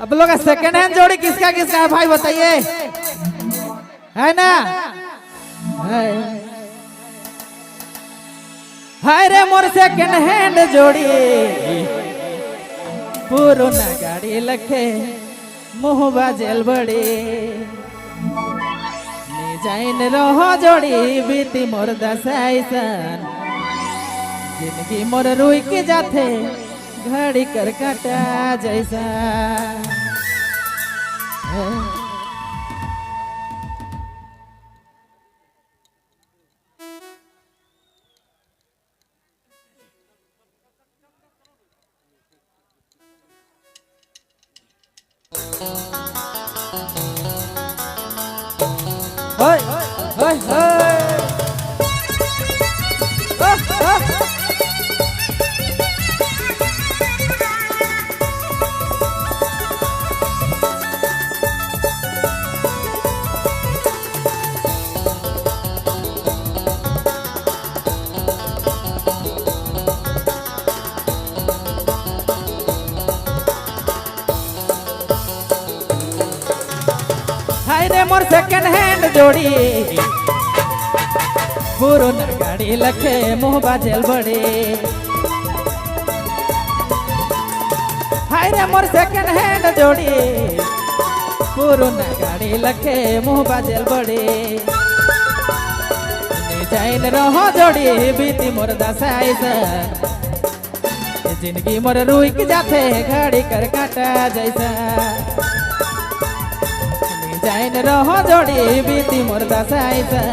अब लोग second hand जोड़ी किसका किसका है भाई बताइए, है ना? हाय रे मोर सेकंड हैंड जोड़ी पुराना गाड़ी लखे मुँह बाजेल बड़ी जाइन रहो जोड़ी बीती मोर दसाइसन जिंदगी मोर रुई के जाथे घड़ी कर काटा जैसा। Hey, hey, hey. हाय रे मोर सेकंड हैंड जोड़ी पुराना गाड़ी लखे मुँह बाजेल बड़े। हाय रे मोर सेकंड हैंड जोड़ी पुराना गाड़ी लखे मुँह बाजेल बड़े जाइन रहो जोड़ी बीती मोर दसाइसन जिंदगी मोर रुई के जाथे घड़ी कर काटा जैसा। जाइन रहो जोड़ी बीती मोर दसाइसन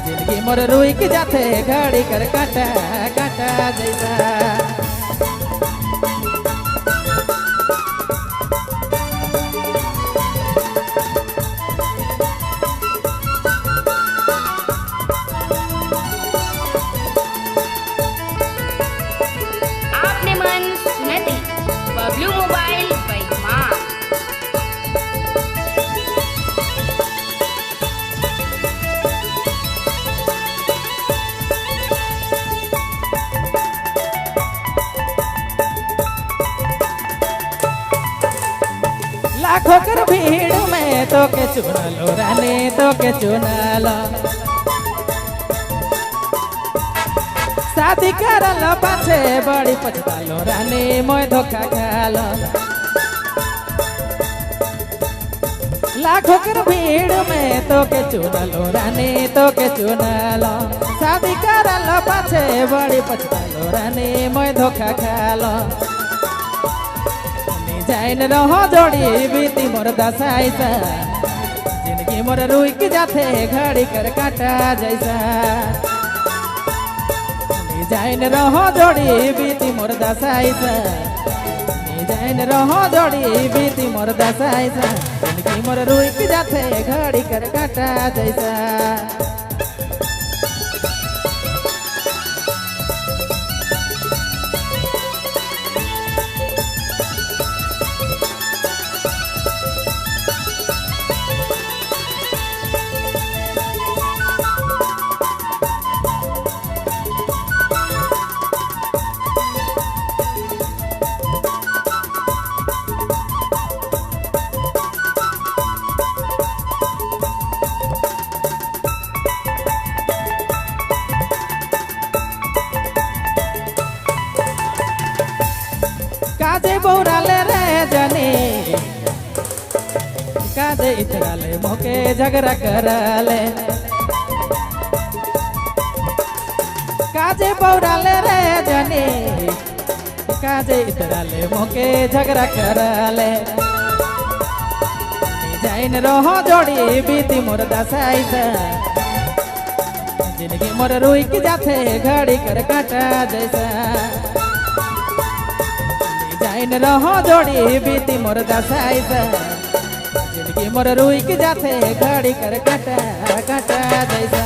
जिंदगी मोर रुई के जाथे घड़ी कर काटा काटा जैसा। आपने मन सुनती बबलू मोबाइल बैमा लाखों कर भीड़ में तो के चुनलो रानी तो के चुनलो शादी करलो पाछे बड़ी पछतालो रानी मोय धोखा खालो। लाखों कर भीड़ में तो के चुनलो रानी तो के चुनलो शादी करलो पाछे बड़ी पछतालो रानी मोय धोखा खालो। जाइन रहो जोड़ी बीती मोर दसाइसन जिंदगी मोर रुई के जाथे घड़ी कर काटा जैसा। जाइन रहो जोड़ी बीती मोर दसाइसन जाइन रहो जोड़ी बीती मोर दसाइसन जिंदगी मोर रुई के जाथे घड़ी कर काटा जैसा। काजे बौराले रे जाने काजे इतराले मोके झगड़ा करले काजे बौराले रे जाने काजे इतराले मोके झगड़ा करले जाइन रहो जोड़ी बीती मोर दसाइसन जिंदगी मोर रुई के जाथे घड़ी कर काटा जैसा। जाइन रहो जोड़ी बीती मोर दसाइसन जिंदगी मोर रुई के जाथे घड़ी कर काटा काटा जैसा।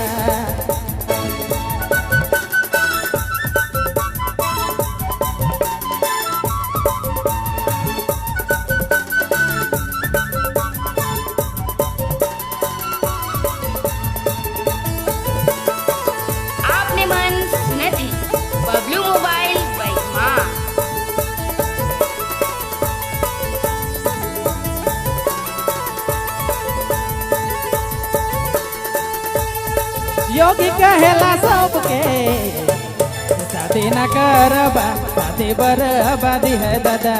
आपने मन सुनती बबलू मोबाइल बैमा योगी कहेला सबके शादी न करबा शादी बर्बादी है दादा।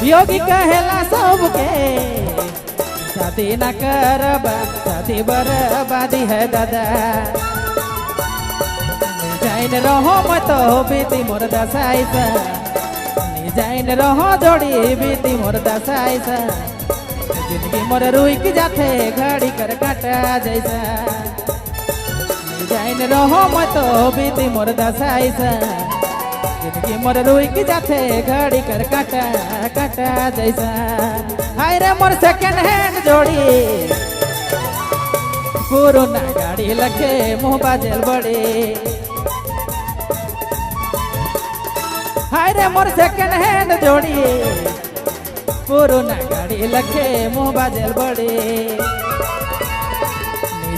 योगी कहेला सबके शादी न करबा शादी बर्बादी है दादा। जाइन रहो मत बीती मोर दसाइसा जाइन रहो जोड़ी बीती मोर दसाइसा। जिंदगी मोर रुक जाथे घड़ी कर काटा जैसा। जाइन रहो मत बीती मोर दसाइसा जिंदगी मोर रुक जाथे घड़ी कर काटा काटा जैसा। हाय रे मोर सेकंड हैंड जोड़ी पुराना गाड़ी लगे मुँह बाजल बड़ी। हाय रे मोर सेकंड हैंड जोड़ी पुराना गाड़ी लगे मुँह बाजल बड़ी।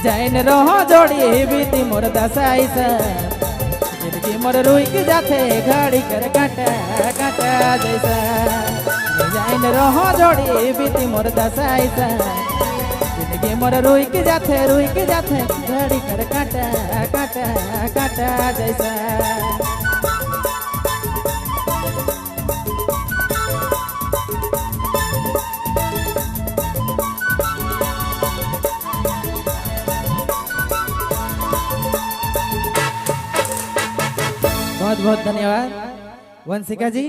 जाइन रहो जोड़ी बीती मोर दसाइसा जिंदगी मोर रुक जाथे घड़ी कर काटा काटा जैसा। जाइन रहो जोड़ी बीती मोर दसाइसा जिंदगी मोर रुक जाथे घड़ी कर काटा काटा काटा जैसा। बहुत बहुत धन्यवाद वंशिका जी।